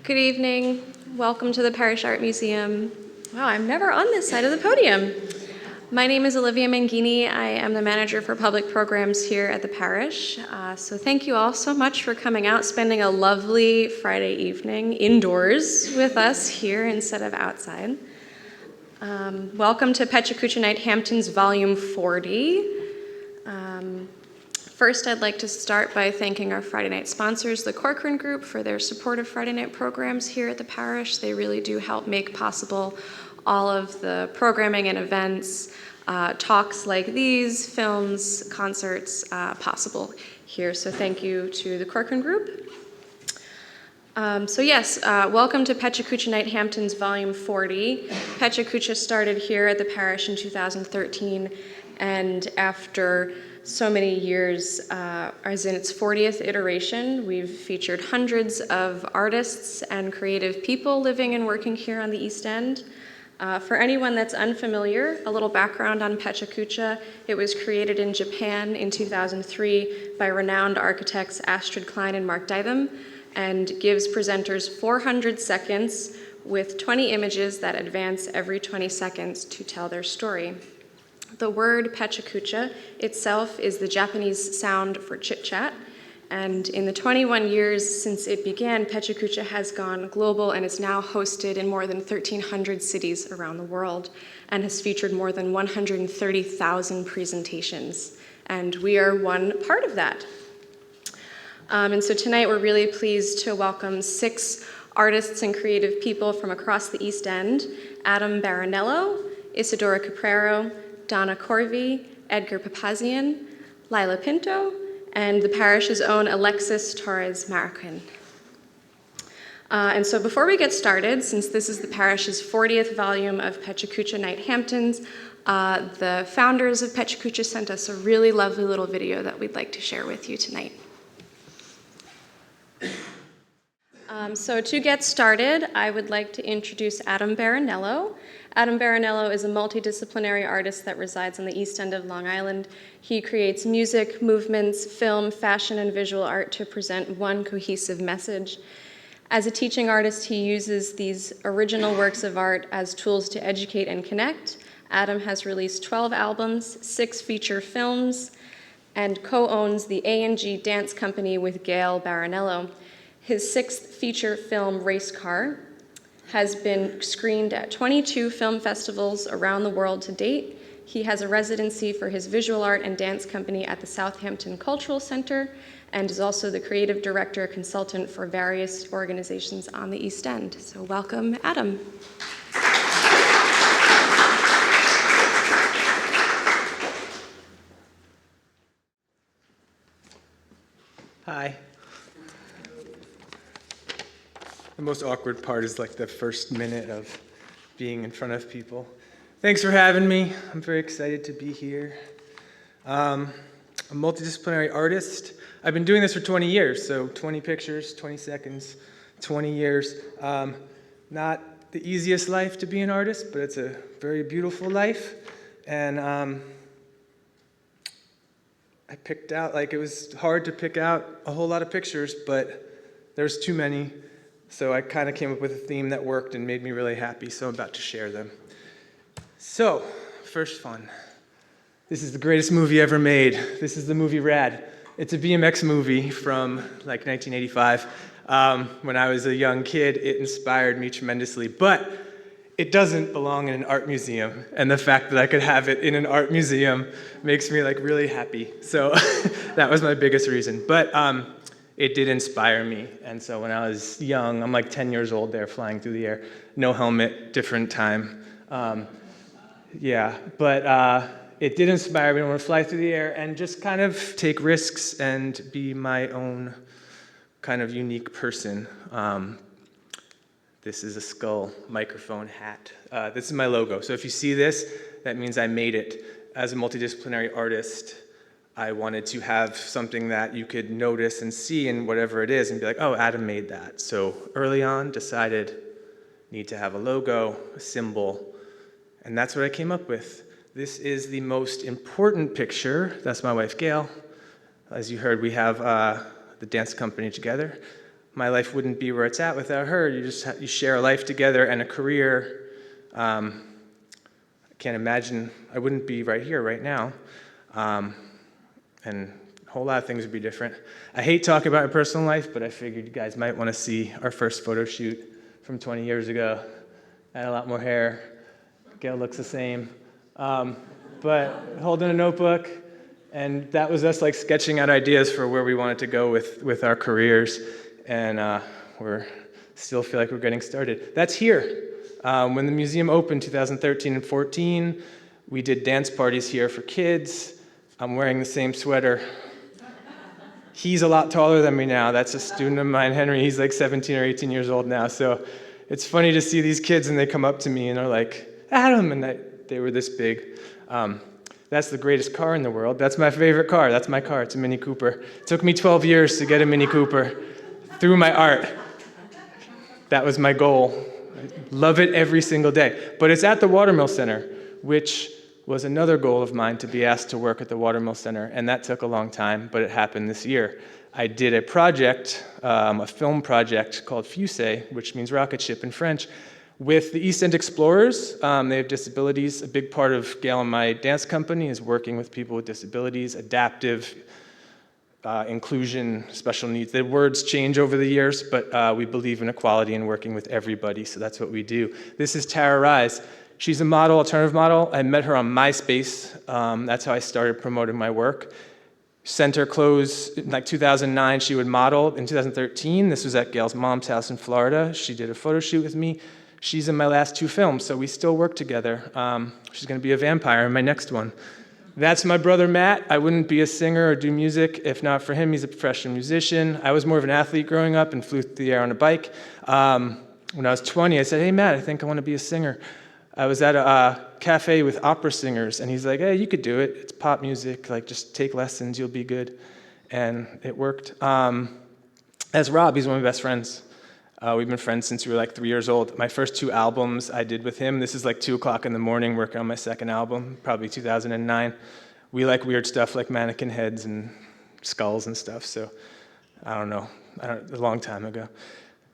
Good evening. Welcome to the Parish Art Museum. Wow, I'm never on this side of the podium. My name is Olivia Mangini. I am the manager for public programs here at the parish. So thank you all so much for coming out, spending a lovely Friday evening indoors with us here instead of outside. Welcome to PechaKucha Night Hamptons Volume 40. First, I'd like to start by thanking our Friday night sponsors, the Corcoran Group, for their support of Friday night programs here at the parish. They really do help make possible all of the programming and events, talks like these, films, concerts possible here. So thank you to the Corcoran Group. Welcome to PechaKucha Night Hamptons Volume 40. PechaKucha started here at the parish in 2013, and after so many years, as in its 40th iteration, we've featured hundreds of artists and creative people living and working here on the East End. For anyone that's unfamiliar, a little background on PechaKucha. It was created in Japan in 2003 by renowned architects Astrid Klein and Mark Ditham, and gives presenters 400 seconds with 20 images that advance every 20 seconds to tell their story. The word PechaKucha itself is the Japanese sound for chit-chat, and in the 21 years since it began, PechaKucha has gone global and is now hosted in more than 1,300 cities around the world and has featured more than 130,000 presentations, and we are one part of that. And so tonight we're really pleased to welcome 6 artists and creative people from across the East End: Adam Baronello, Isadora Caprero, Donna Corvey, Edgar Papazian, Lila Pinto, and the parish's own Alexis Torres Marroquin. And so before we get started, since this is the parish's 40th volume of PechaKucha Night Hamptons, the founders of PechaKucha sent us a really lovely little video that we'd like to share with you tonight. So to get started, I would like to introduce Adam Baronello. Adam Baronello is a multidisciplinary artist that resides on the East End of Long Island. He creates music, movements, film, fashion, and visual art to present one cohesive message. As a teaching artist, he uses these original works of art as tools to educate and connect. Adam has released 12 albums, 6 feature films, and co-owns the A&G Dance Company with Gail Baronello. His 6th feature film, Race Car, has been screened at 22 film festivals around the world to date. He has a residency for his visual art and dance company at the Southampton Cultural Center and is also the creative director consultant for various organizations on the East End. So welcome, Adam. Hi. The most awkward part is like the first minute of being in front of people. Thanks for having me. I'm very excited to be here. I'm a multidisciplinary artist. I've been doing this for 20 years, so 20 pictures, 20 seconds, 20 years. Not the easiest life to be an artist, but it's a very beautiful life. And I picked out, it was hard to pick out a whole lot of pictures, but there's too many. So I kind of came up with a theme that worked and made me really happy, so I'm about to share them. So, first fun. This is the greatest movie ever made. This is the movie Rad. It's a BMX movie from 1985. When I was a young kid, it inspired me tremendously, but it doesn't belong in an art museum, and the fact that I could have it in an art museum makes me really happy. So that was my biggest reason. But it did inspire me, and so when I was young, I'm 10 years old there, flying through the air, no helmet, different time. It did inspire me to want to fly through the air and just kind of take risks and be my own kind of unique person. This is a skull, microphone, hat. This is my logo, so if you see this, that means I made it. As a multidisciplinary artist, I wanted to have something that you could notice and see in whatever it is and be like, oh, Adam made that. So early on, decided, need to have a logo, a symbol, and that's what I came up with. This is the most important picture. That's my wife, Gail. As you heard, we have the dance company together. my life wouldn't be where it's at without her. You share a life together and a career. I can't imagine I wouldn't be right here right now. And a whole lot of things would be different. I hate talking about my personal life, but I figured you guys might want to see our first photo shoot from 20 years ago. I had a lot more hair. Gail looks the same. But holding a notebook, and that was us like sketching out ideas for where we wanted to go with our careers. And we're still feel like we're getting started. That's here. When the museum opened 2013 and 14, we did dance parties here for kids. I'm wearing the same sweater. He's a lot taller than me now. That's a student of mine, Henry. He's like 17 or 18 years old now. So it's funny to see these kids and they come up to me and they're like, Adam, and they were this big. That's the greatest car in the world. That's my favorite car. That's my car. It's a Mini Cooper. It took me 12 years to get a Mini Cooper through my art. That was my goal. I love it every single day. But it's at the Watermill Center, which was another goal of mine, to be asked to work at the Watermill Center, and that took a long time, but it happened this year. I did a project, a film project called Fusée, which means rocket ship in French, with the East End Explorers. They have disabilities. A big part of Gail and my dance company is working with people with disabilities, adaptive, inclusion, special needs. The words change over the years, but we believe in equality and working with everybody, so that's what we do. This is Tara Rise. She's a model, alternative model. I met her on MySpace. That's how I started promoting my work. Sent her clothes in like 2009. She would model. In 2013, this was at Gail's mom's house in Florida. She did a photo shoot with me. She's in my last 2 films, so we still work together. She's going to be a vampire in my next one. That's my brother, Matt. I wouldn't be a singer or do music if not for him. He's a professional musician. I was more of an athlete growing up and flew through the air on a bike. When I was 20, I said, hey, Matt, I think I want to be a singer. I was at a cafe with opera singers, and he's like, hey, you could do it. It's pop music. Like, just take lessons. You'll be good. And it worked. As Rob, he's one of my best friends. We've been friends since we were like 3 years old. My first 2 albums I did with him. This is like 2 o'clock in the morning working on my second album, probably 2009. We like weird stuff like mannequin heads and skulls and stuff. So I don't know, a long time ago.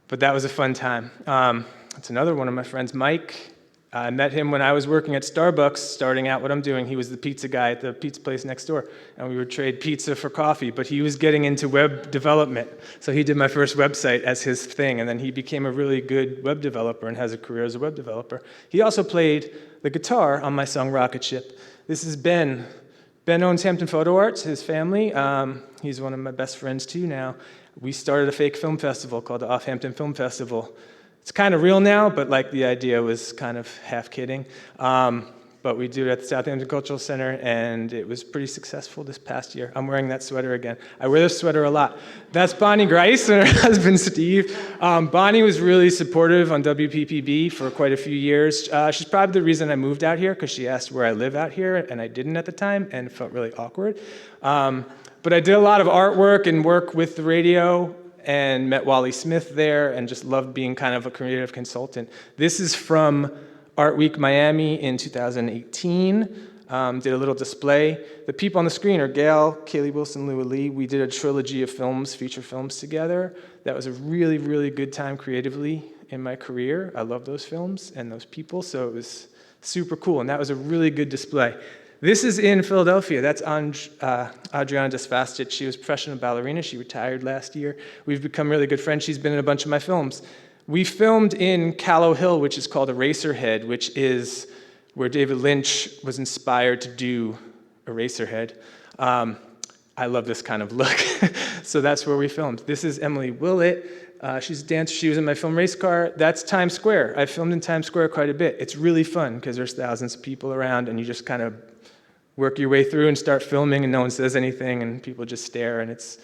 But that was a fun time. That's another one of my friends, Mike. I met him when I was working at Starbucks, starting out what I'm doing. He was the pizza guy at the pizza place next door, and we would trade pizza for coffee, but he was getting into web development. So he did my first website as his thing, and then he became a really good web developer and has a career as a web developer. He also played the guitar on my song Rocket Ship. This is Ben. Ben owns Hampton Photo Arts, his family. He's one of my best friends too now. We started a fake film festival called the Off Hampton Film Festival. It's kind of real now, but like the idea was kind of half kidding. But we do it at the Southampton Cultural Center, and it was pretty successful this past year. I'm wearing that sweater again. I wear this sweater a lot. That's Bonnie Grice and her husband, Steve. Bonnie was really supportive on WPPB for quite a few years. She's probably the reason I moved out here, because she asked where I live out here, and I didn't at the time, and it felt really awkward. But I did a lot of artwork and work with the radio, and met Wally Smith there, and just loved being kind of a creative consultant. This is from Art Week Miami in 2018. Did a little display. The people on the screen are Gail, Kaylee Wilson, Lua Lee. We did a trilogy of films, feature films together. That was a really, really good time creatively in my career. I love those films and those people, so it was super cool, and that was a really good display. This is in Philadelphia. That's Adriana Desfastic. She was a professional ballerina. She retired last year. We've become really good friends. She's been in a bunch of my films. We filmed in Callow Hill, which is called Eraserhead, which is where David Lynch was inspired to do Eraserhead. I love this kind of look. So that's where we filmed. This is Emily Willett. She's a dancer. She was in my film Race Car. That's Times Square. I filmed in Times Square quite a bit. It's really fun because there's thousands of people around, and you just kind of work your way through and start filming, and no one says anything, and people just stare, and it's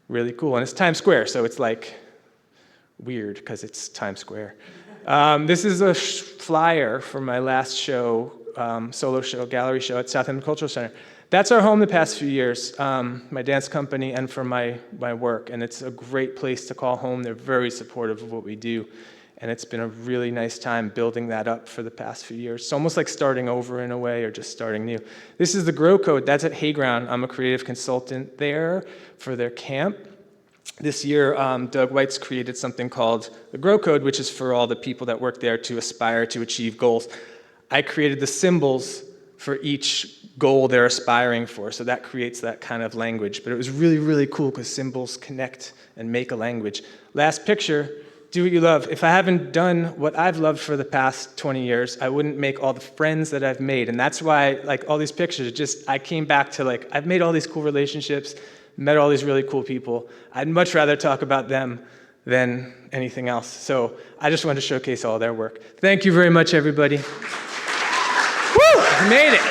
really cool. And it's Times Square, so it's like weird because it's Times Square. This is a flyer for my last show, solo show, gallery show at Southampton Cultural Center. That's our home the past few years, my dance company and for my work, and it's a great place to call home. They're very supportive of what we do, and it's been a really nice time building that up for the past few years. It's almost like starting over in a way, or just starting new. This is the Grow Code. That's at Hayground. I'm a creative consultant there for their camp. This year, Doug White's created something called the Grow Code, which is for all the people that work there to aspire to achieve goals. I created the symbols for each goal they're aspiring for, so that creates that kind of language. But it was really, really cool because symbols connect and make a language. Last picture, do what you love. If I haven't done what I've loved for the past 20 years, I wouldn't make all the friends that I've made. And that's why, like, all these pictures, I came back to, like, I've made all these cool relationships, met all these really cool people. I'd much rather talk about them than anything else. So I just wanted to showcase all their work. Thank you very much, everybody. Woo! I made it.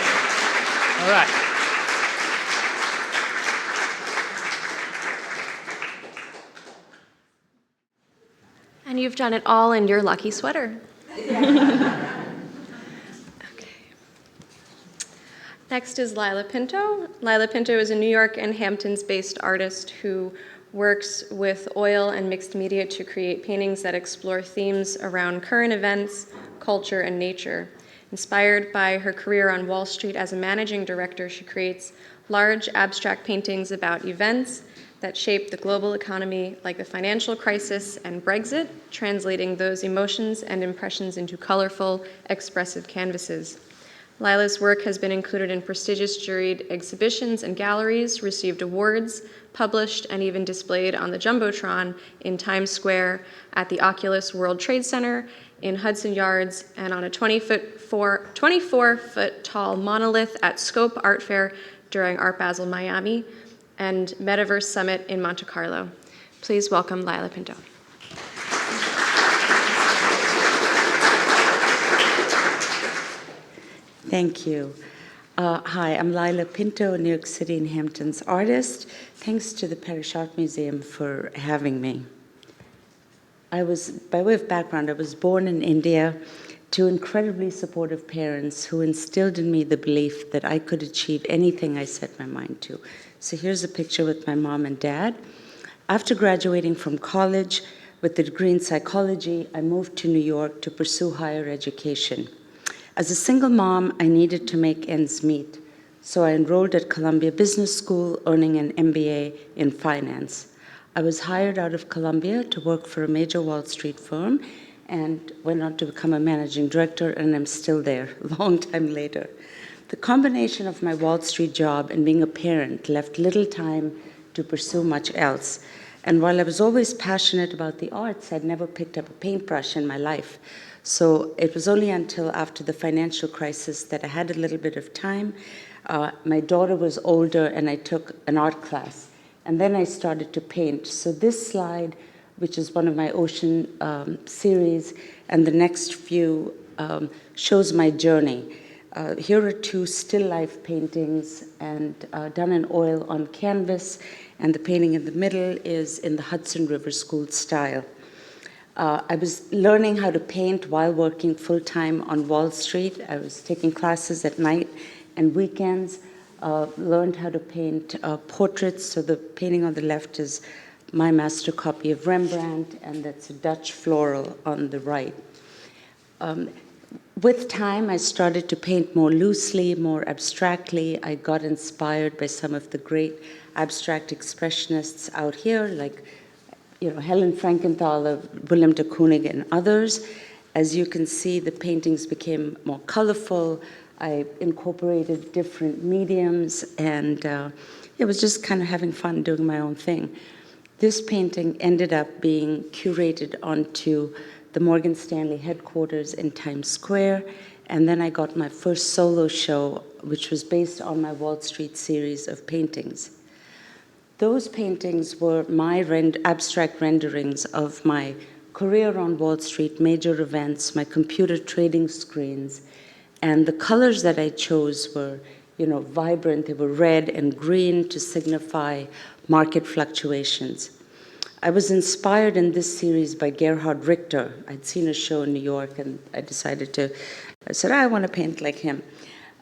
All right. And you've done it all in your lucky sweater. Next is Lila Pinto. Lila Pinto is a New York and Hamptons-based artist who works with oil and mixed media to create paintings that explore themes around current events, culture, and nature. Inspired by her career on Wall Street as a managing director, she creates large abstract paintings about events that shaped the global economy, like the financial crisis and Brexit, translating those emotions and impressions into colorful, expressive canvases. Lila's work has been included in prestigious juried exhibitions and galleries, received awards, published, and even displayed on the Jumbotron in Times Square, at the Oculus World Trade Center, in Hudson Yards, and on a 24-foot tall monolith at Scope Art Fair during Art Basel Miami, and Metaverse Summit in Monte Carlo. Please welcome Lila Pinto. Thank you. Hi, I'm Lila Pinto, a New York City and Hamptons artist. Thanks to the Parrish Art Museum for having me. By way of background, I was born in India to incredibly supportive parents who instilled in me the belief that I could achieve anything I set my mind to. So here's a picture with my mom and dad. After graduating from college with a degree in psychology, I moved to New York to pursue higher education. As a single mom, I needed to make ends meet, so I enrolled at Columbia Business School, earning an MBA in finance. I was hired out of Columbia to work for a major Wall Street firm and went on to become a managing director, and I'm still there a long time later. The combination of my Wall Street job and being a parent left little time to pursue much else. And while I was always passionate about the arts, I'd never picked up a paintbrush in my life. So it was only until after the financial crisis that I had a little bit of time. My daughter was older and I took an art class. And then I started to paint. So this slide, which is one of my ocean series, and the next few shows my journey. Here are two still life paintings and done in oil on canvas. And the painting in the middle is in the Hudson River School style. I was learning how to paint while working full-time on Wall Street. I was taking classes at night and weekends, learned how to paint portraits. So the painting on the left is my master copy of Rembrandt, and that's a Dutch floral on the right. With time, I started to paint more loosely, more abstractly. I got inspired by some of the great abstract expressionists out here, like Helen Frankenthaler, Willem de Kooning, and others. As you can see, the paintings became more colorful. I incorporated different mediums, and it was just kind of having fun doing my own thing. This painting ended up being curated onto the Morgan Stanley headquarters in Times Square, and then I got my first solo show, which was based on my Wall Street series of paintings. Those paintings were my abstract renderings of my career on Wall Street, major events, my computer trading screens, and the colors that I chose were, vibrant. They were red and green to signify market fluctuations. I was inspired in this series by Gerhard Richter. I'd seen a show in New York, and I said, I want to paint like him.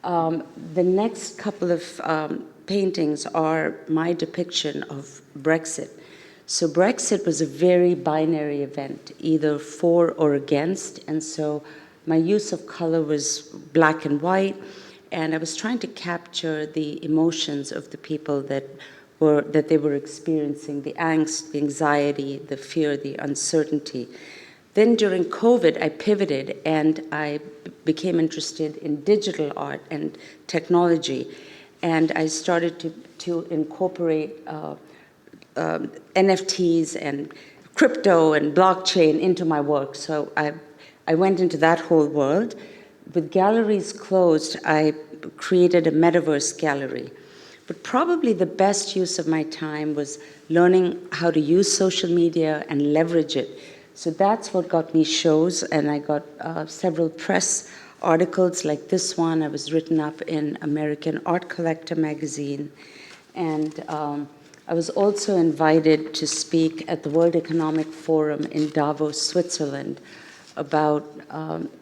The next couple of paintings are my depiction of Brexit. So Brexit was a very binary event, either for or against, and so my use of color was black and white, and I was trying to capture the emotions of the people that that they were experiencing, the angst, the anxiety, the fear, the uncertainty. Then during COVID, I pivoted and I became interested in digital art and technology. And I started to incorporate NFTs and crypto and blockchain into my work. So I went into that whole world. With galleries closed, I created a metaverse gallery. But probably the best use of my time was learning how to use social media and leverage it. So that's what got me shows, and I got several press articles like this one. I was written up in American Art Collector magazine. And I was also invited to speak at the World Economic Forum in Davos, Switzerland, about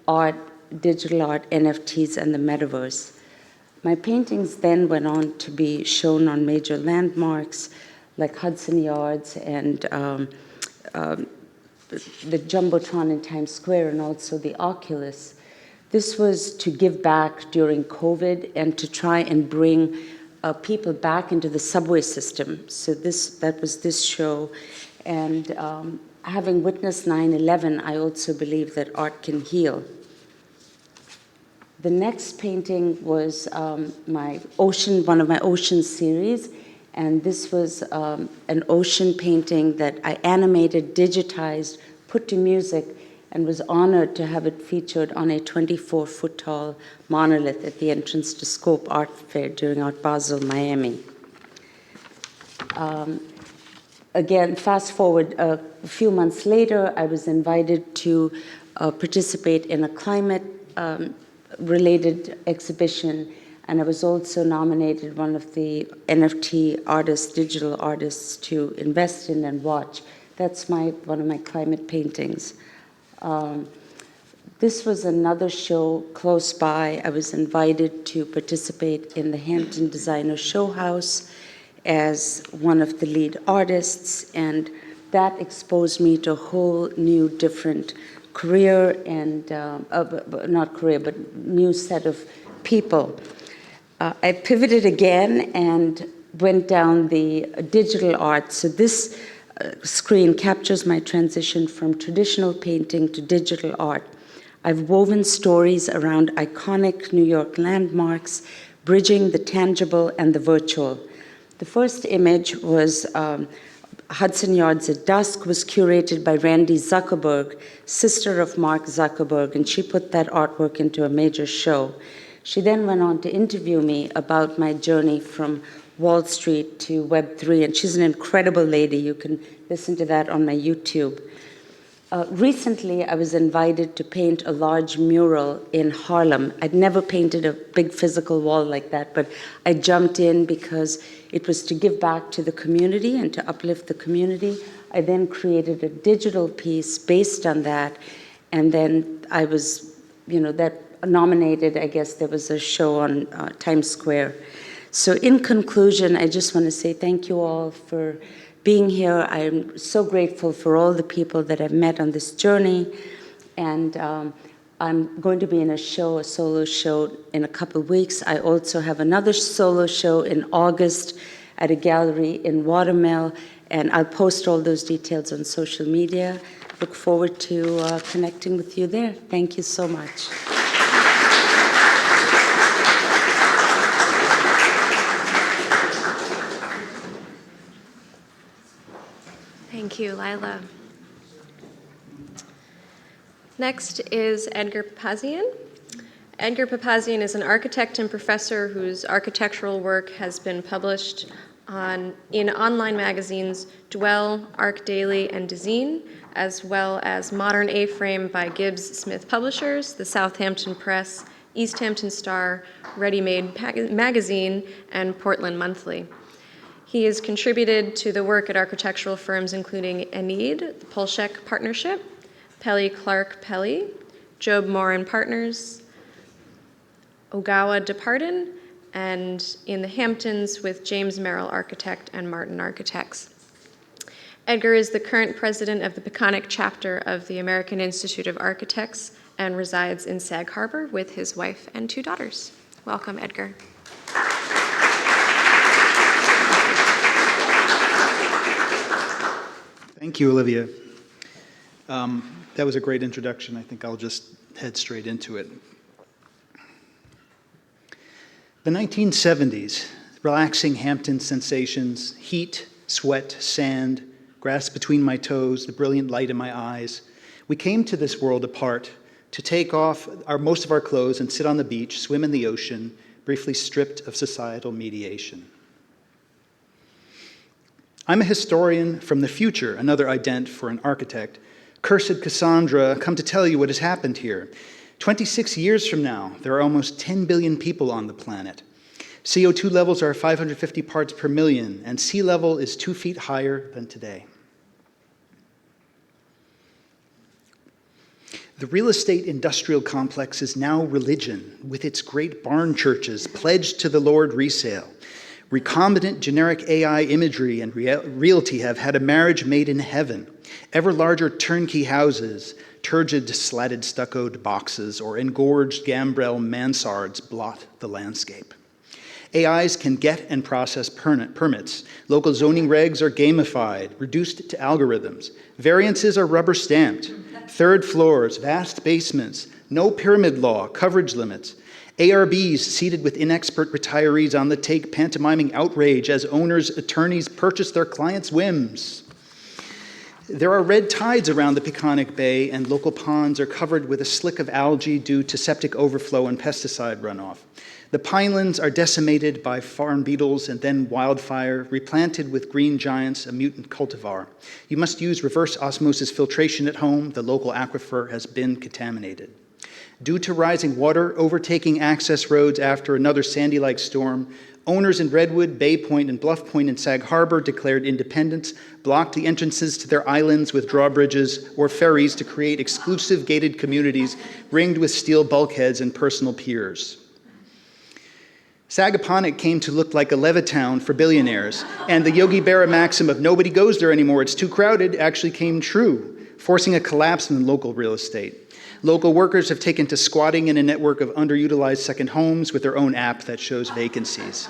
art, digital art, NFTs, and the metaverse. My paintings then went on to be shown on major landmarks like Hudson Yards and the Jumbotron in Times Square, and also the Oculus. This was to give back during COVID and to try and bring people back into the subway system. So that was this show. And having witnessed 9/11, I also believe that art can heal. The next painting was one of my ocean series. And this was an ocean painting that I animated, digitized, put to music, and was honored to have it featured on a 24-foot tall monolith at the entrance to Scope Art Fair during Art Basel, Miami. Again, fast forward a few months later, I was invited to participate in a climate-related exhibition, and I was also nominated one of the NFT artists, digital artists, to invest in and watch. That's one of my climate paintings. This was another show close by. I was invited to participate in the Hampton Designer Show House as one of the lead artists, and that exposed me to a whole new, different career and, not career, but new set of people. I pivoted again and went down the digital art. So this screen captures my transition from traditional painting to digital art. I've woven stories around iconic New York landmarks, bridging the tangible and the virtual. The first image was Hudson Yards at Dusk, was curated by Randy Zuckerberg, sister of Mark Zuckerberg, and she put that artwork into a major show. She then went on to interview me about my journey from Wall Street to Web3, and she's an incredible lady. You can listen to that on my YouTube. Recently, I was invited to paint a large mural in Harlem. I'd never painted a big physical wall like that, but I jumped in because it was to give back to the community and to uplift the community. I then created a digital piece based on that, and then I was, that nominated, I guess there was a show on Times Square. So in conclusion, I just want to say thank you all for being here. I'm so grateful for all the people that I've met on this journey. And I'm going to be in a solo show in a couple of weeks. I also have another solo show in August at a gallery in Watermill, and I'll post all those details on social media. Look forward to connecting with you there. Thank you so much. Thank you, Lila. Next is Edgar Papazian. Edgar Papazian is an architect and professor whose architectural work has been published in online magazines Dwell, Arc Daily, and Dezeen, as well as Modern A-Frame by Gibbs Smith Publishers, the Southampton Press, East Hampton Star, Ready Made Magazine, and Portland Monthly. He has contributed to the work at architectural firms including Enid, the Polshek Partnership, Pelly Clark Pelly, Job Moore and Partners, Ogawa Departin, and in the Hamptons with James Merrill Architect and Martin Architects. Edgar is the current president of the Peconic chapter of the American Institute of Architects and resides in Sag Harbor with his wife and 2 daughters. Welcome, Edgar. Thank you, Olivia. That was a great introduction. I think I'll just head straight into it. The 1970s, relaxing Hampton sensations, heat, sweat, sand, grass between my toes, the brilliant light in my eyes. We came to this world apart to take off most of our clothes and sit on the beach, swim in the ocean, briefly stripped of societal mediation. I'm a historian from the future, another ident for an architect. Cursed Cassandra, come to tell you what has happened here. 26 years from now, there are almost 10 billion people on the planet. CO2 levels are 550 parts per million, and sea level is 2 feet higher than today. The real estate industrial complex is now religion, with its great barn churches pledged to the Lord resale. Recombinant generic AI imagery and realty have had a marriage made in heaven. Ever larger turnkey houses, turgid slatted stuccoed boxes, or engorged gambrel mansards blot the landscape. AIs can get and process permits. Local zoning regs are gamified, reduced to algorithms. Variances are rubber stamped. Third floors, vast basements, no pyramid law, coverage limits. ARBs seated with inexpert retirees on the take, pantomiming outrage as owners' attorneys purchase their clients' whims. There are red tides around the Peconic Bay, and local ponds are covered with a slick of algae due to septic overflow and pesticide runoff. The pinelands are decimated by farm beetles and then wildfire, replanted with green giants, a mutant cultivar. You must use reverse osmosis filtration at home. The local aquifer has been contaminated. Due to rising water overtaking access roads after another Sandy-like storm, owners in Redwood, Bay Point, and Bluff Point in Sag Harbor declared independence, blocked the entrances to their islands with drawbridges or ferries to create exclusive gated communities ringed with steel bulkheads and personal piers. Sagaponack came to look like a Levittown for billionaires, and the Yogi Berra maxim of nobody goes there anymore, it's too crowded, actually came true, forcing a collapse in local real estate. Local workers have taken to squatting in a network of underutilized second homes with their own app that shows vacancies.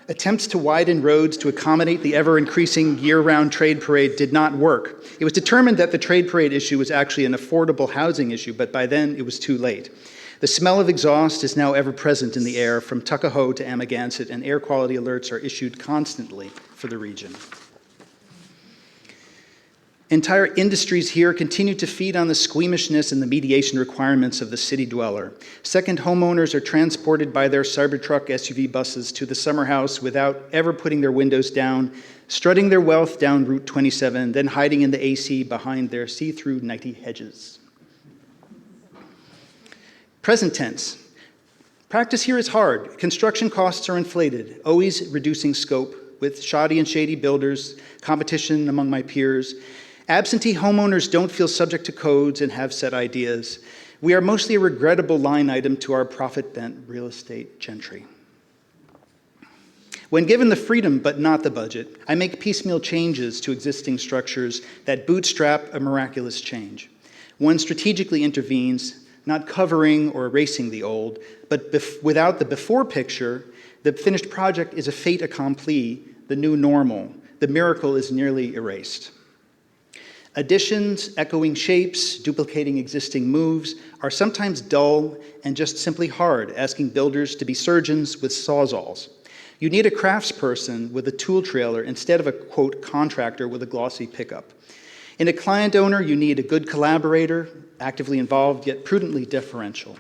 Attempts to widen roads to accommodate the ever-increasing year-round trade parade did not work. It was determined that the trade parade issue was actually an affordable housing issue, but by then it was too late. The smell of exhaust is now ever present in the air from Tuckahoe to Amagansett, and air quality alerts are issued constantly for the region. Entire industries here continue to feed on the squeamishness and the mediation requirements of the city dweller. Second homeowners are transported by their Cybertruck SUV buses to the summer house without ever putting their windows down, strutting their wealth down Route 27, then hiding in the AC behind their see-through nighty hedges. Present tense. Practice here is hard. Construction costs are inflated, always reducing scope with shoddy and shady builders, competition among my peers. Absentee homeowners don't feel subject to codes and have set ideas. We are mostly a regrettable line item to our profit-bent real estate gentry. When given the freedom but not the budget, I make piecemeal changes to existing structures that bootstrap a miraculous change. One strategically intervenes, not covering or erasing the old, but without the before picture, the finished project is a fait accompli, the new normal. The miracle is nearly erased. Additions, echoing shapes, duplicating existing moves are sometimes dull and just simply hard, asking builders to be surgeons with sawzalls. You need a craftsperson with a tool trailer instead of a, quote, contractor with a glossy pickup. In a client owner, you need a good collaborator, actively involved yet prudently deferential.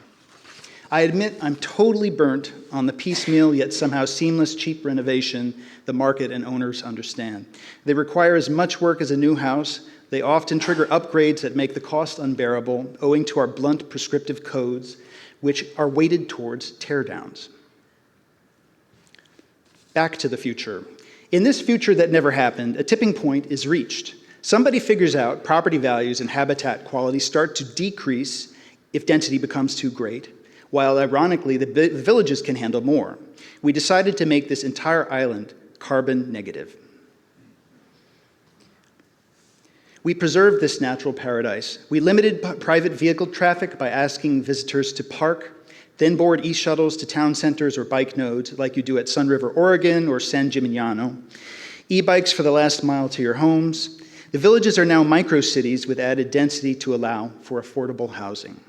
I admit I'm totally burnt on the piecemeal yet somehow seamless cheap renovation the market and owners understand. They require as much work as a new house. They often trigger upgrades that make the cost unbearable, owing to our blunt prescriptive codes, which are weighted towards teardowns. Back to the future. In this future that never happened, a tipping point is reached. Somebody figures out property values and habitat quality start to decrease if density becomes too great, while ironically the villages can handle more. We decided to make this entire island carbon negative. We preserved this natural paradise. We limited private vehicle traffic by asking visitors to park, Then board e-shuttles to town centers or bike nodes like you do at Sun River, Oregon or San Gimignano. E-bikes for the last mile to your homes. The villages are now micro-cities with added density to allow for affordable housing.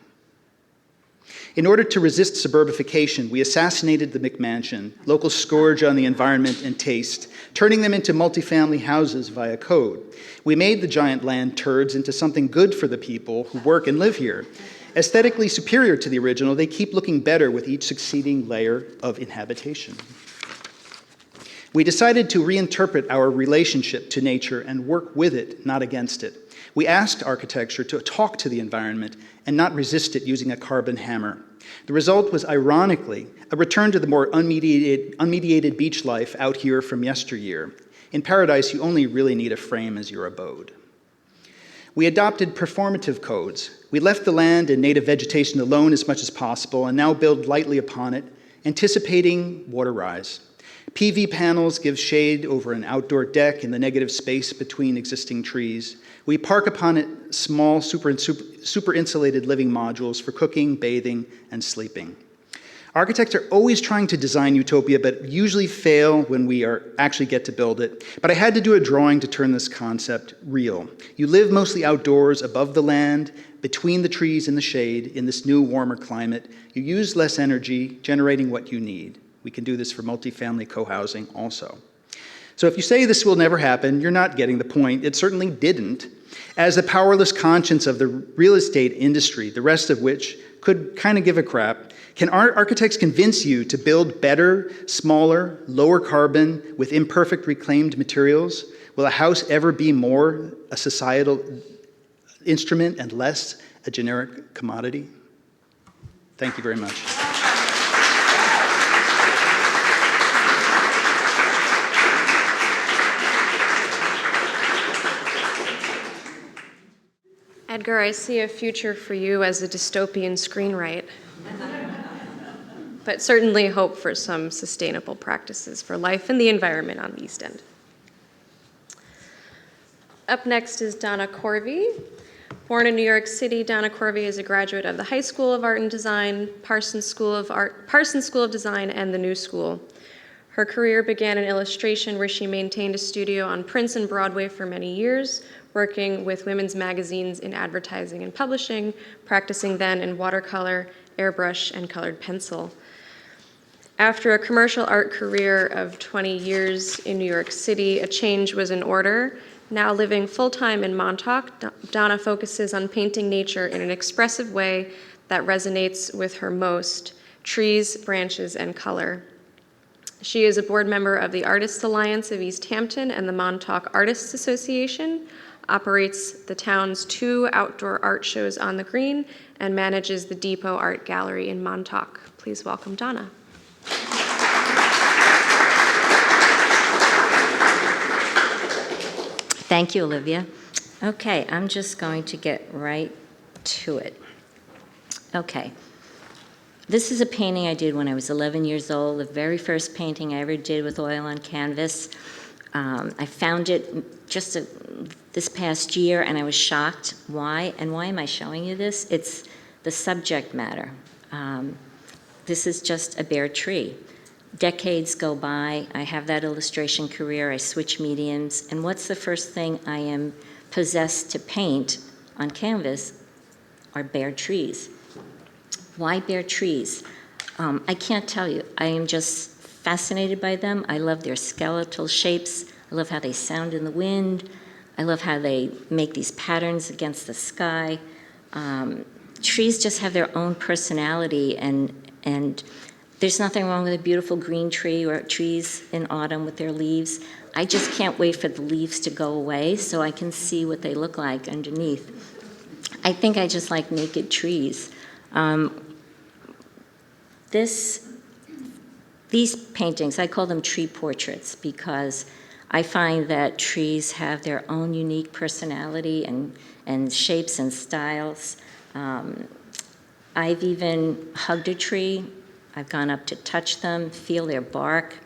In order to resist suburbification, we assassinated the McMansion, local scourge on the environment and taste, turning them into multifamily houses via code. We made the giant land turds into something good for the people who work and live here. Aesthetically superior to the original, they keep looking better with each succeeding layer of inhabitation. We decided to reinterpret our relationship to nature and work with it, not against it. We asked architecture to talk to the environment and not resist it using a carbon hammer. The result was, ironically, a return to the more unmediated beach life out here from yesteryear. In paradise, you only really need a frame as your abode. We adopted performative codes. We left the land and native vegetation alone as much as possible and now build lightly upon it, anticipating water rise. PV panels give shade over an outdoor deck in the negative space between existing trees. We park upon it small, super insulated living modules for cooking, bathing, and sleeping. Architects are always trying to design utopia, but usually fail when we actually get to build it. But I had to do a drawing to turn this concept real. You live mostly outdoors, above the land, between the trees and the shade, in this new, warmer climate. You use less energy, generating what you need. We can do this for multifamily co-housing also. So if you say this will never happen, you're not getting the point. It certainly didn't. As the powerless conscience of the real estate industry, the rest of which could kind of give a crap, can architects convince you to build better, smaller, lower carbon, with imperfect reclaimed materials? Will a house ever be more a societal instrument and less a generic commodity? Thank you very much. Edgar, I see a future for you as a dystopian screenwriter, but certainly hope for some sustainable practices for life and the environment on the East End. Up next is Donna Corvey. Born in New York City, Donna Corvey is a graduate of the High School of Art and Design, Parsons School of Design, and the New School. Her career began in illustration, where she maintained a studio on Prince and Broadway for many years, working with women's magazines in advertising and publishing, practicing then in watercolor, airbrush, and colored pencil. After a commercial art career of 20 years in New York City, a change was in order. Now living full-time in Montauk, Donna focuses on painting nature in an expressive way that resonates with her most: trees, branches, and color. She is a board member of the Artists Alliance of East Hampton and the Montauk Artists Association, operates the town's 2 outdoor art shows on the Green, and manages the Depot Art Gallery in Montauk. Please welcome Donna. Thank you, Olivia. Okay, I'm just going to get right to it. Okay. This is a painting I did when I was 11 years old, the very first painting I ever did with oil on canvas. I found it just this past year, and I was shocked. Why? And why am I showing you this? It's the subject matter. This is just a bare tree. Decades go by, I have that illustration career, I switch mediums, and what's the first thing I am possessed to paint on canvas are bare trees. Why bare trees? I can't tell you. I am just fascinated by them. I love their skeletal shapes. I love how they sound in the wind. I love how they make these patterns against the sky. Trees just have their own personality, and there's nothing wrong with a beautiful green tree or trees in autumn with their leaves. I just can't wait for the leaves to go away so I can see what they look like underneath. I think I just like naked trees. These paintings, I call them tree portraits because I find that trees have their own unique personality and shapes and styles. I've even hugged a tree. I've gone up to touch them, feel their bark.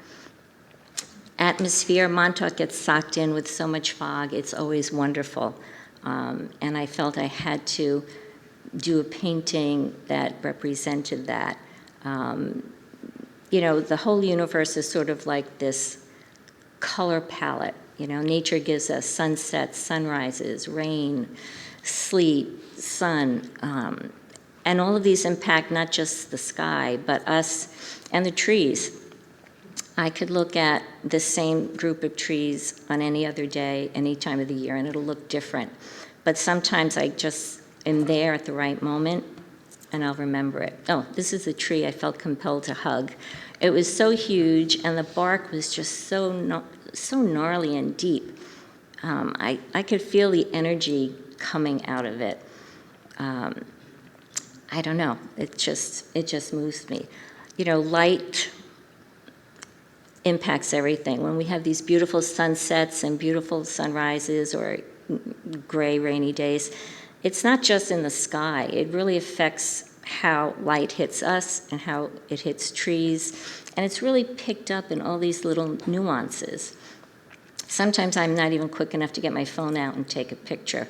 Atmosphere, Montauk gets socked in with so much fog. It's always wonderful. And I felt I had to do a painting that represented that. You know, the whole universe is sort of like this color palette. You know, nature gives us sunsets, sunrises, rain, sleet, sun, and all of these impact not just the sky, but us and the trees. I could look at the same group of trees on any other day, any time of the year, and it'll look different. But sometimes I just am there at the right moment, and I'll remember it. Oh, this is a tree I felt compelled to hug. It was so huge, and the bark was just so gnarly and deep. I could feel the energy coming out of it. I don't know. It just moves me. You know, light impacts everything. When we have these beautiful sunsets and beautiful sunrises or gray, rainy days, it's not just in the sky. It really affects how light hits us and how it hits trees. And it's really picked up in all these little nuances. Sometimes I'm not even quick enough to get my phone out and take a picture.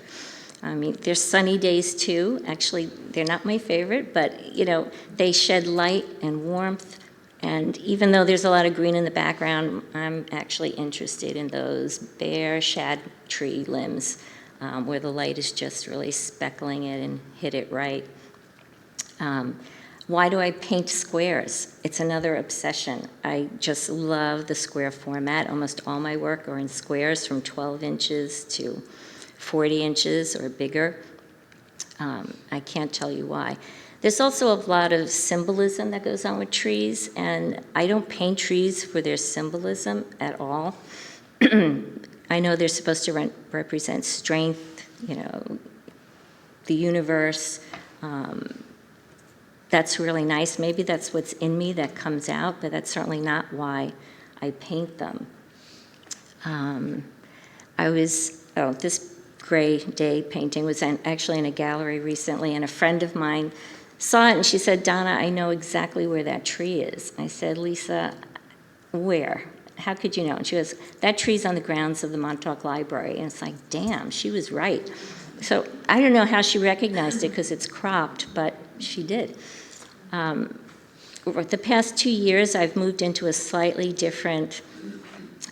I mean, there's sunny days too. Actually, they're not my favorite, but you know, they shed light and warmth. And even though there's a lot of green in the background, I'm actually interested in those bare shad tree limbs where the light is just really speckling it and hit it right. Why do I paint squares? It's another obsession. I just love the square format. Almost all my work are in squares from 12 inches to 40 inches or bigger. I can't tell you why. There's also a lot of symbolism that goes on with trees, and I don't paint trees for their symbolism at all. I know they're supposed to represent strength, you know, the universe. That's really nice. Maybe that's what's in me that comes out, but that's certainly not why I paint them. This gray day painting was actually in a gallery recently, and a friend of mine saw it and she said, "Donna, I know exactly where that tree is." I said, "Lisa, where? How could you know?" And she goes, "That tree's on the grounds of the Montauk Library." And it's like, damn, she was right. So I don't know how she recognized it because it's cropped, but she did. Over the past 2 years, I've moved into a slightly different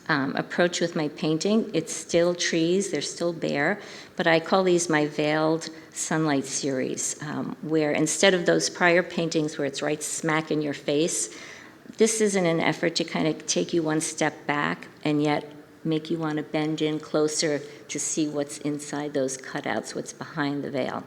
approach with my painting. It's still trees, they're still bare, but I call these my veiled sunlight series, where instead of those prior paintings where it's right smack in your face, this is in an effort to kind of take you one step back and yet make you want to bend in closer to see what's inside those cutouts, what's behind the veil.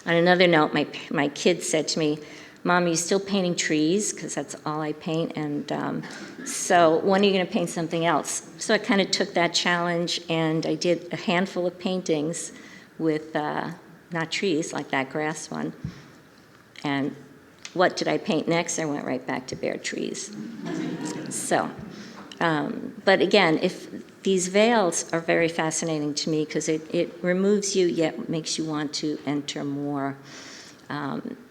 On another note, my kids said to me, "Mom, are you still painting trees?" Because that's all I paint. And so when are you going to paint something else? So I kind of took that challenge, and I did a handful of paintings with not trees, like that grass one. And what did I paint next? I went right back to bare trees. So, but again, if these veils are very fascinating to me because it removes you, yet makes you want to enter more.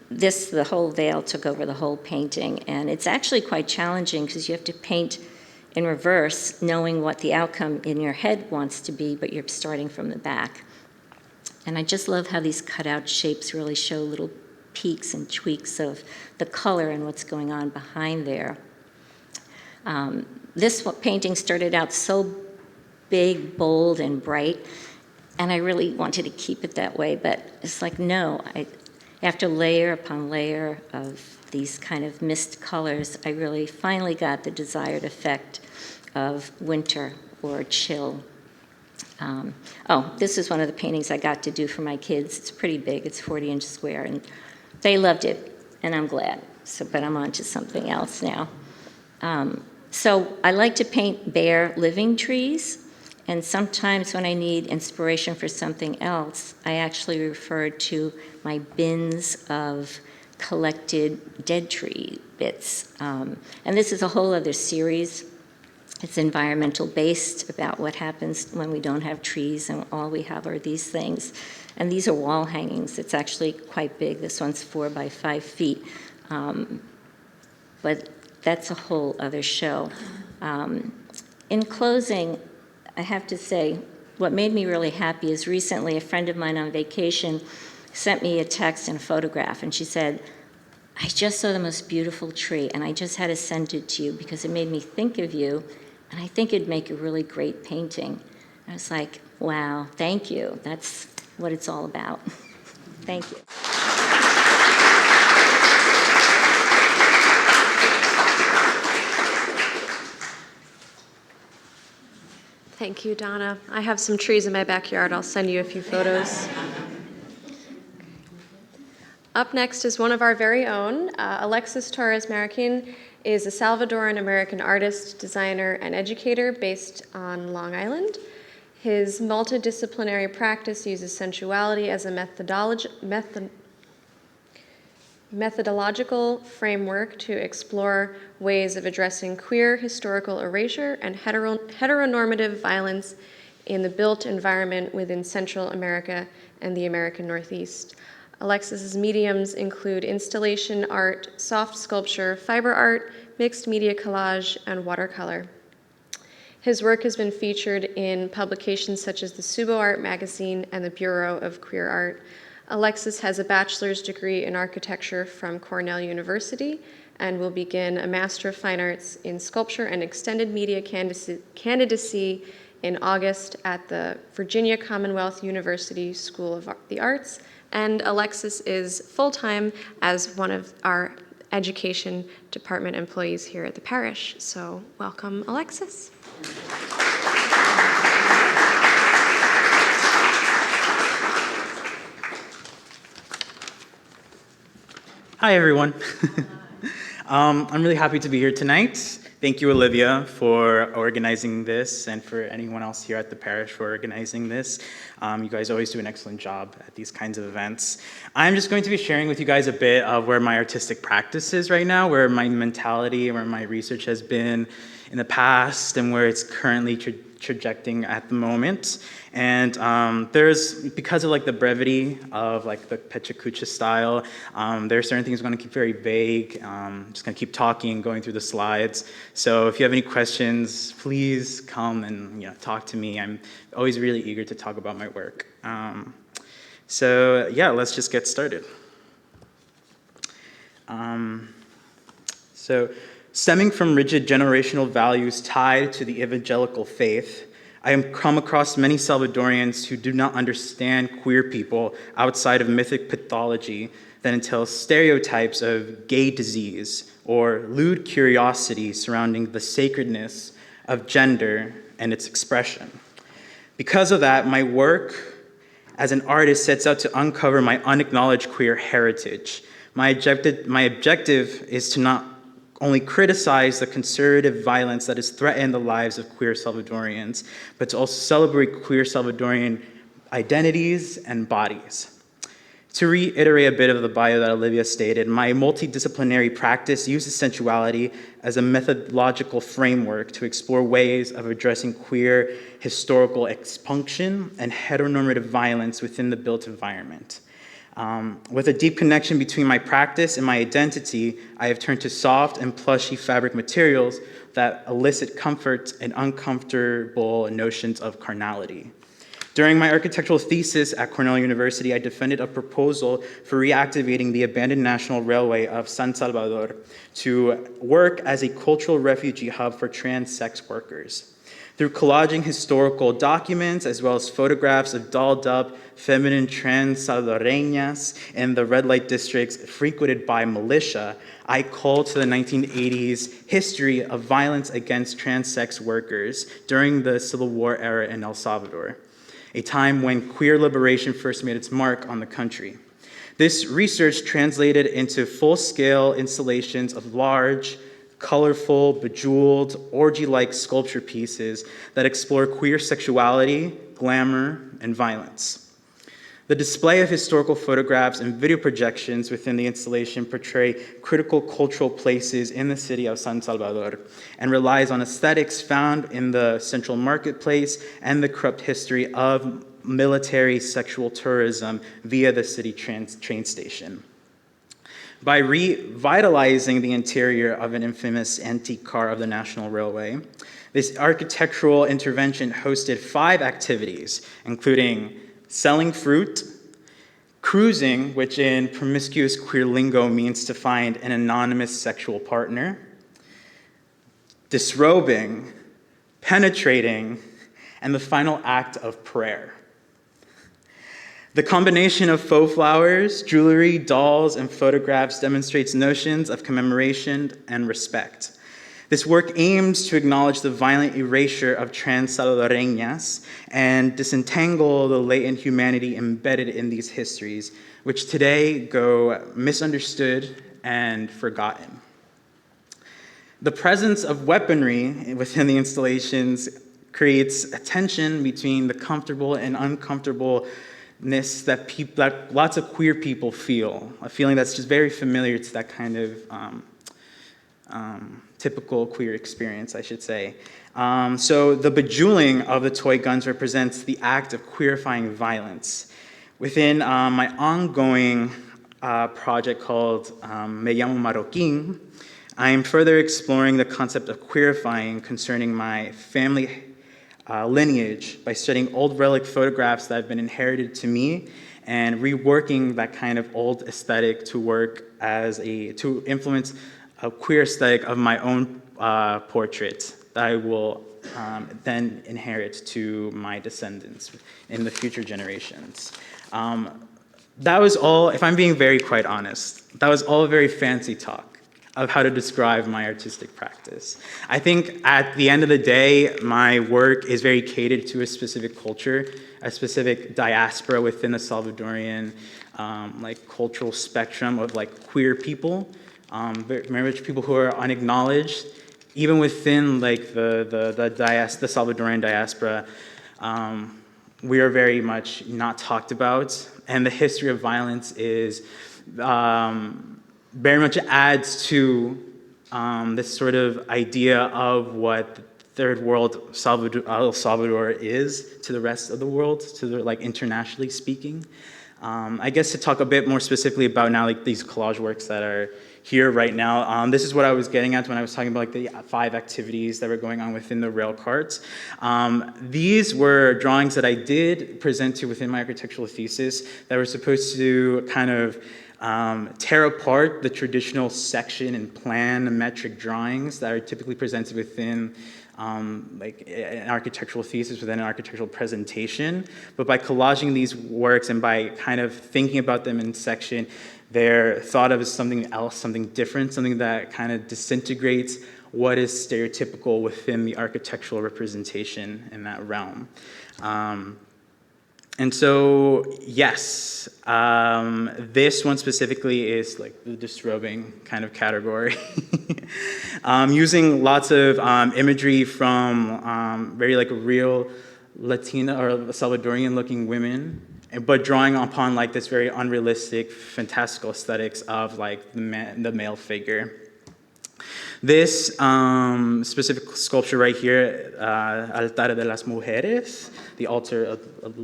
The whole veil took over the whole painting, and it's actually quite challenging because you have to paint in reverse, knowing what the outcome in your head wants to be, but you're starting from the back. And I just love how these cutout shapes really show little peaks and tweaks of the color and what's going on behind there. This painting started out so big, bold, and bright, and I really wanted to keep it that way, but it's like, no, after layer upon layer of these kind of mist colors, I really finally got the desired effect of winter or chill. This is one of the paintings I got to do for my kids. It's pretty big, it's 40-inch square, and they loved it, and I'm glad. But I'm on to something else now. So I like to paint bare living trees, and sometimes when I need inspiration for something else, I actually refer to my bins of collected dead tree bits. And this is a whole other series. It's environmental based, about what happens when we don't have trees and all we have are these things. And these are wall hangings. It's actually quite big. This one's 4 by 5 feet. But that's a whole other show. In closing, I have to say, what made me really happy is recently a friend of mine on vacation sent me a text and a photograph, and she said, I just saw the most beautiful tree, and I just had to send it to you because it made me think of you, and I think it'd make a really great painting. I was like, wow, thank you. That's what it's all about. Thank you. Thank you, Donna. I have some trees in my backyard. I'll send you a few photos. Up next is one of our very own. Alexis Torres Marroquin is a Salvadoran-American artist, designer, and educator based on Long Island. His multidisciplinary practice uses sensuality as a methodological framework to explore ways of addressing queer historical erasure and heteronormative violence in the built environment within Central America and the American Northeast. Alexis's mediums include installation art, soft sculpture, fiber art, mixed media collage, and watercolor. His work has been featured in publications such as the Subo Art magazine and the Bureau of Queer Art. Alexis has a bachelor's degree in architecture from Cornell University and will begin a Master of Fine Arts in Sculpture and Extended Media candidacy in August at the Virginia Commonwealth University School of the Arts. And Alexis is full-time as one of our education department employees here at the parish. So welcome, Alexis. Hi, everyone. I'm really happy to be here tonight. Thank you, Olivia, for organizing this, and for anyone else here at the parish for organizing this. You guys always do an excellent job at these kinds of events. I'm just going to be sharing with you guys a bit of where my artistic practice is right now, where my mentality, where my research has been in the past, and where it's currently trajecting at the moment. And because of like the brevity of like the PechaKucha style, there are certain things I'm going to keep very vague. Just going to keep talking, going through the slides. So if you have any questions, please come and talk to me. I'm always really eager to talk about my work. So yeah, let's just get started. So stemming from rigid generational values tied to the evangelical faith, I have come across many Salvadorians who do not understand queer people outside of mythic pathology that entails stereotypes of gay disease or lewd curiosity surrounding the sacredness of gender and its expression. Because of that, my work as an artist sets out to uncover my unacknowledged queer heritage. My objective is to not only criticize the conservative violence that has threatened the lives of queer Salvadorians, but to also celebrate queer Salvadorian identities and bodies. To reiterate a bit of the bio that Olivia stated, my multidisciplinary practice uses sensuality as a methodological framework to explore ways of addressing queer historical expunction and heteronormative violence within the built environment. With a deep connection between my practice and my identity, I have turned to soft and plushy fabric materials that elicit comfort and uncomfortable notions of carnality. During my architectural thesis at Cornell University, I defended a proposal for reactivating the abandoned National Railway of San Salvador to work as a cultural refugee hub for trans sex workers. Through collaging historical documents as well as photographs of dolled up feminine trans Salvadoreñas in the red light districts frequented by militia, I called to the 1980s history of violence against trans sex workers during the Civil War era in El Salvador, a time when queer liberation first made its mark on the country. This research translated into full-scale installations of large, colorful, bejeweled, orgy-like sculpture pieces that explore queer sexuality, glamour, and violence. The display of historical photographs and video projections within the installation portray critical cultural places in the city of San Salvador and relies on aesthetics found in the central marketplace and the corrupt history of military sexual tourism via the city train station. By revitalizing the interior of an infamous antique car of the National Railway, this architectural intervention hosted 5 activities, including selling fruit, Cruising, which in promiscuous queer lingo means to find an anonymous sexual partner. Disrobing, penetrating, and the final act of prayer. The combination of faux flowers, jewelry, dolls, and photographs demonstrates notions of commemoration and respect. This work aims to acknowledge the violent erasure of trans salvadoreñas and disentangle the latent humanity embedded in these histories, which today go misunderstood and forgotten. The presence of weaponry within the installations creates a tension between the comfortable and uncomfortableness that lots of queer people feel, a feeling that's just very familiar to that kind of typical queer experience, I should say. So the bejeweling of the toy guns represents the act of queerifying violence. Within my ongoing project called Me Llamo Marroquín, I am further exploring the concept of queerifying concerning my family lineage by studying old relic photographs that have been inherited to me and reworking that kind of old aesthetic to influence a queer aesthetic of my own portrait that I will then inherit to my descendants in the future generations. That was all, if I'm being very quite honest, that was all very fancy talk of how to describe my artistic practice. I think at the end of the day, my work is very catered to a specific culture, a specific diaspora within the Salvadorian cultural spectrum of queer people, very much people who are unacknowledged, even within the Salvadorian diaspora. We are very much not talked about, and the history of violence is very much adds to this sort of idea of what third world El Salvador is to the rest of the world, internationally speaking. I guess to talk a bit more specifically about now these collage works that are here right now. This is what I was getting at when I was talking about the 5 activities that were going on within the rail carts. These were drawings that I did present to within my architectural thesis that were supposed to kind of tear apart the traditional section and plan and metric drawings that are typically presented within an architectural thesis, within an architectural presentation. But by collaging these works and by kind of thinking about them in section, they're thought of as something else, something different, something that kind of disintegrates what is stereotypical within the architectural representation in that realm. And so, yes, this one specifically is the disrobing kind of category. Using lots of imagery from very real Latina or Salvadorian looking women, but drawing upon this very unrealistic, fantastical aesthetics of the male figure. This specific sculpture right here, Altar de las Mujeres, the altar of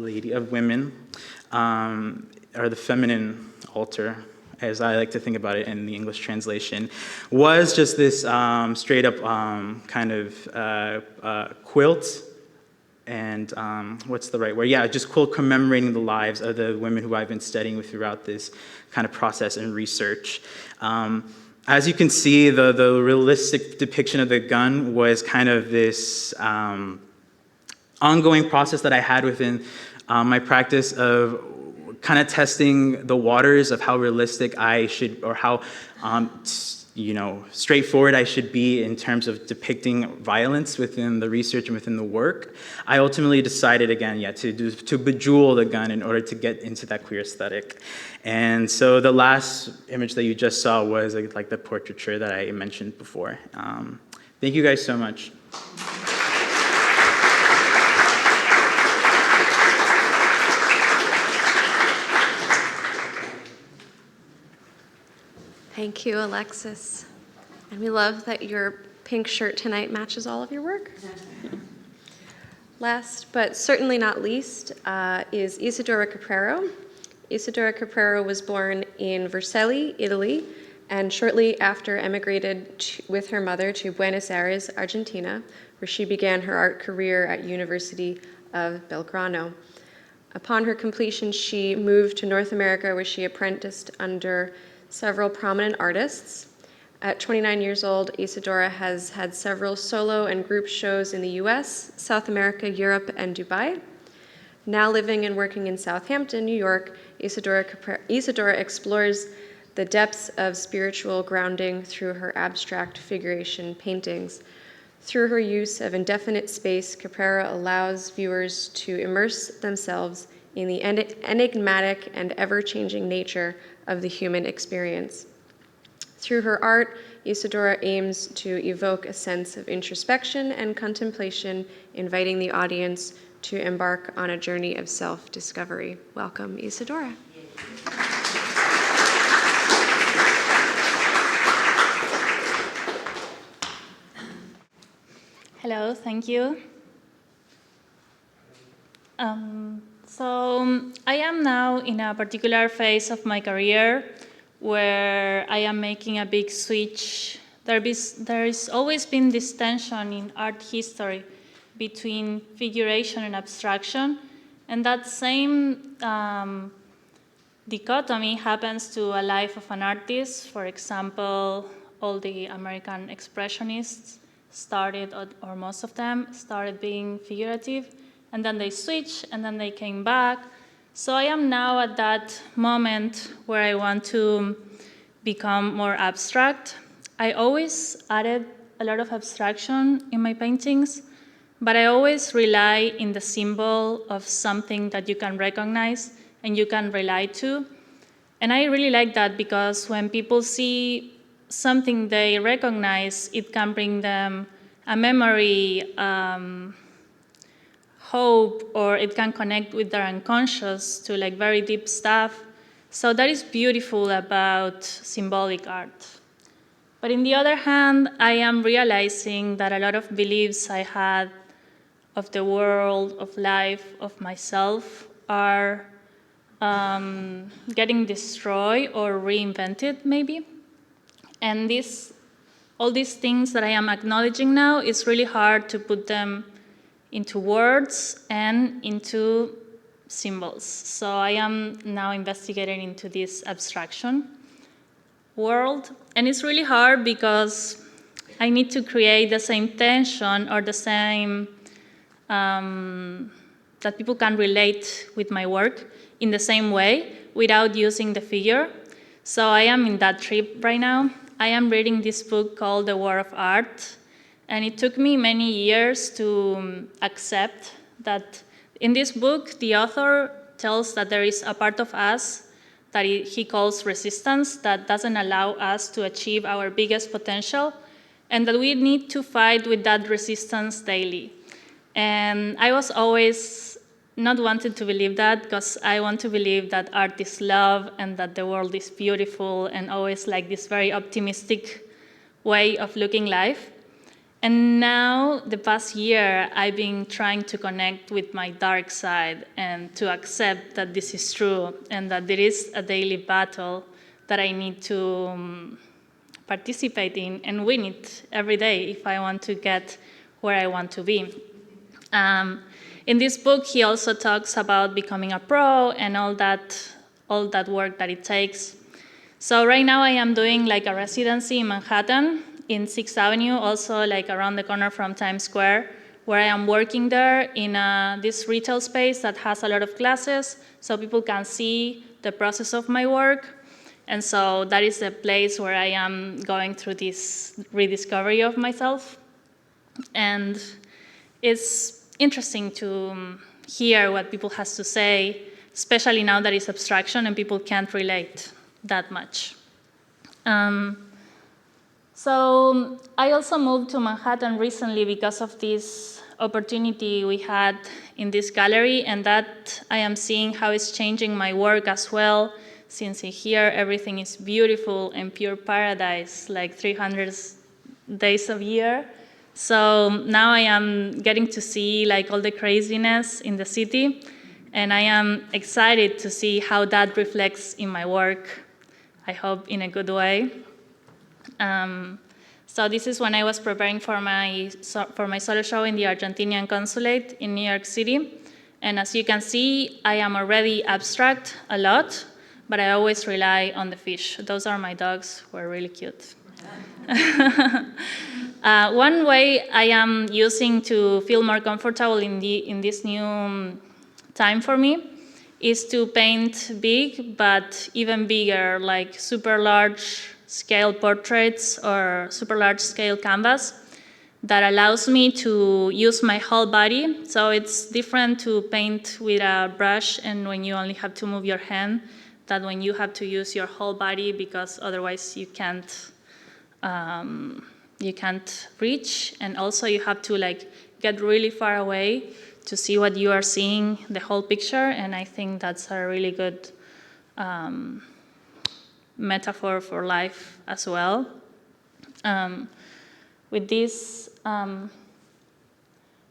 women, or the feminine altar, as I like to think about it in the English translation, was just this straight up kind of quilt. And what's the right word? Yeah, just quilt commemorating the lives of the women who I've been studying with throughout this kind of process and research. As you can see, the realistic depiction of the gun was kind of this ongoing process that I had within my practice of kind of testing the waters of how realistic I should, or how straightforward I should be in terms of depicting violence within the research and within the work. I ultimately decided again, to bejewel the gun in order to get into that queer aesthetic. And so the last image that you just saw was the portraiture that I mentioned before. Thank you guys so much. Thank you, Alexis. And we love that your pink shirt tonight matches all of your work. Last, but certainly not least, is Isadora Capraro. Isadora Capraro was born in Vercelli, Italy, and shortly after emigrated with her mother to Buenos Aires, Argentina, where she began her art career at University of Belgrano. Upon her completion, she moved to North America, where she apprenticed under several prominent artists. At 29 years old, Isadora has had several solo and group shows in the US, South America, Europe, and Dubai. Now living and working in Southampton, New York, Isadora explores the depths of spiritual grounding through her abstract figuration paintings. Through her use of indefinite space, Caprera allows viewers to immerse themselves in the enigmatic and ever-changing nature of the human experience. Through her art, Isadora aims to evoke a sense of introspection and contemplation, inviting the audience to embark on a journey of self-discovery. Welcome, Isadora. Hello, thank you. So I am now in a particular phase of my career where I am making a big switch. There has always been this tension in art history between figuration and abstraction, and that same dichotomy happens to a life of an artist. For example, all the American expressionists started, or most of them, started being figurative, and then they switched, and then they came back. So I am now at that moment where I want to become more abstract. I always added a lot of abstraction in my paintings, but I always rely in the symbol of something that you can recognize and you can relate to. And I really like that because when people see something they recognize, it can bring them a memory, hope, or it can connect with their unconscious to like very deep stuff. So that is beautiful about symbolic art. But on the other hand, I am realizing that a lot of beliefs I had of the world, of life, of myself are getting destroyed or reinvented maybe. And all these things that I am acknowledging now, it's really hard to put them into words and into symbols. So I am now investigating into this abstraction world. And it's really hard because I need to create the same tension or the same, that people can relate with my work in the same way without using the figure. So I am in that trip right now. I am reading this book called The War of Art, and it took me many years to accept that in this book, the author tells that there is a part of us that he calls resistance that doesn't allow us to achieve our biggest potential, and that we need to fight with that resistance daily. And I was always not wanted to believe that because I want to believe that art is love and that the world is beautiful and always like this very optimistic way of looking life. And now, the past year, I've been trying to connect with my dark side and to accept that this is true and that there is a daily battle that I need to participate in and win it every day if I want to get where I want to be. In this book, he also talks about becoming a pro and all that work that it takes. So right now I am doing like a residency in Manhattan, in 6th Avenue, also like around the corner from Times Square, where I am working there in this retail space that has a lot of classes, so people can see the process of my work. And so that is the place where I am going through this rediscovery of myself. And it's interesting to hear what people has to say, especially now that it's abstraction and people can't relate that much. So I also moved to Manhattan recently because of this opportunity we had in this gallery, and that I am seeing how it's changing my work as well, since in here everything is beautiful and pure paradise, like 300 days of year. So now I am getting to see like all the craziness in the city, and I am excited to see how that reflects in my work, I hope in a good way. So this is when I was preparing for my solo show in the Argentinian consulate in New York City, And as you can see, I am already abstract a lot, but I always rely on the fish. Those are my dogs, who are really cute. One way I am using to feel more comfortable in this new time for me is to paint big, but even bigger, like super large scale portraits or super large scale canvas that allows me to use my whole body. So it's different to paint with a brush and when you only have to move your hand than when you have to use your whole body, because otherwise you can't reach, and also you have to like get really far away to see what you are seeing, the whole picture, and I think that's a really good metaphor for life as well. With this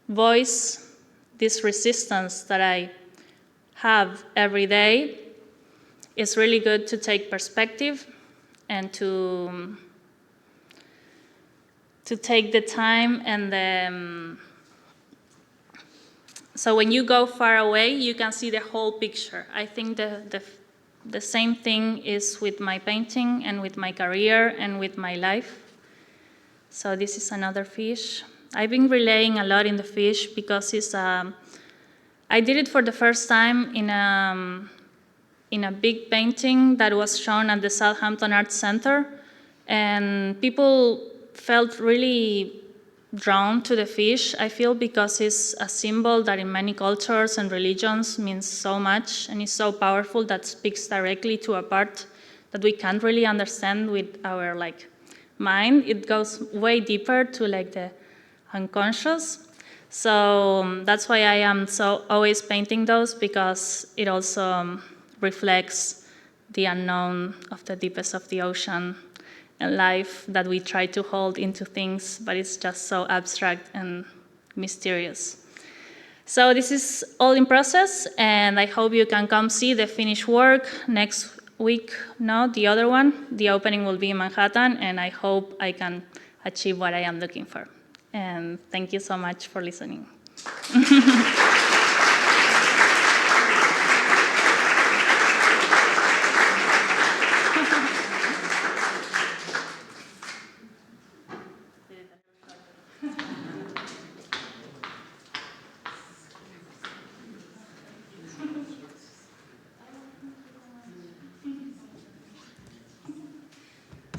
voice, this resistance that I have every day, it's really good to take perspective and to take the time and so when you go far away, you can see the whole picture. I think the same thing is with my painting and with my career and with my life. So this is another fish. I've been relying a lot in the fish because I did it for the first time in a big painting that was shown at the Southampton Arts Center, and people felt really drawn to the fish, I feel, because it's a symbol that in many cultures and religions means so much and is so powerful, that speaks directly to a part that we can't really understand with our mind. It goes way deeper to the unconscious. So that's why I am so always painting those, because it also reflects the unknown of the deepest of the ocean and life that we try to hold into things, but it's just so abstract and mysterious. So this is all in process, and I hope you can come see the finished work next week. No, the other one, the opening will be in Manhattan, and I hope I can achieve what I am looking for. And thank you so much for listening.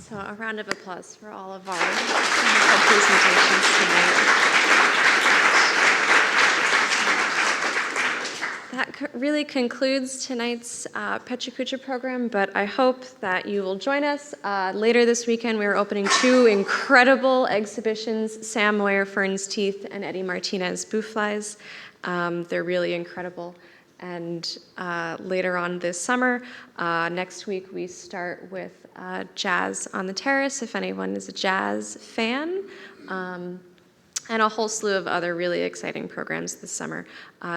So a round of applause for all of our wonderful presentations tonight. That really concludes tonight's PechaKucha program, but I hope that you will join us. Later this weekend, we are opening 2 incredible exhibitions, Sam Moyer, Fern's Teeth, and Eddie Martinez, Booflies. They're really incredible. And later on this summer, next week, we start with Jazz on the Terrace, if anyone is a jazz fan, and a whole slew of other really exciting programs this summer.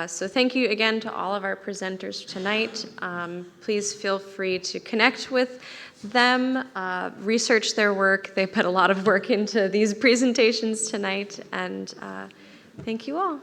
So thank you again to all of our presenters tonight. Please feel free to connect with them, research their work. They put a lot of work into these presentations tonight, and thank you all.